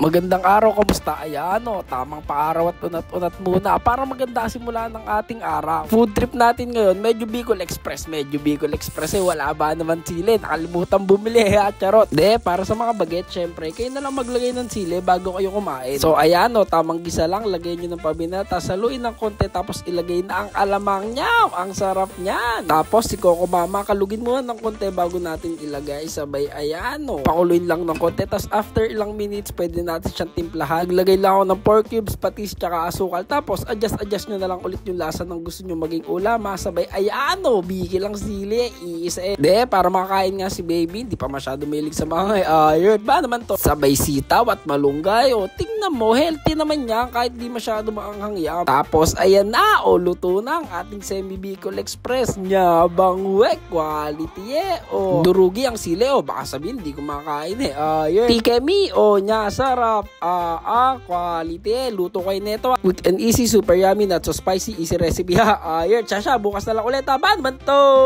Magandang araw, kamusta? Ayan tamang paaraw at unat-unat muna para maganda simula ng ating araw. Food trip natin ngayon, medyo Bicol Express wala ba naman sili? Nakalimutan bumili charot. Para sa mga baget, syempre, kayo na lang maglagay ng sili bago kayo kumain. So ayan tamang gisa lang, lagay nyo ng pabinata, saluin ng konti, tapos ilagay na ang alamang niya. Ang sarap niyan. Tapos si Coco Mama, kalugin mo ng konti bago natin ilagay. Sabay ayan pakuluin lang ng konti, tapos after ilang minutes, pwede natin siyang timplahan. Maglagay lang ako ng pork cubes, patis, tsaka asukal. Tapos adjust nyo na lang ulit yung lasa ng gusto nyo maging ulam. Sabay ayan biki lang sili, iisa para makakain nga si baby, hindi pa masyado mahilig sa mga iron. Ba naman to? Sabay sitaw at malunggay. Tingnan mo, healthy naman yan kahit di masyado maanghang yan. Tapos ayan na luto na ang ating Semi Bicol Express. Nyabang quality durugi ang sili baka sabihin di ko makakain Tikemi nya sarap quality. Luto kayo neto, quick and easy, super yummy, not so spicy, easy recipe Chasha, bukas na lang ulit. Ban man to.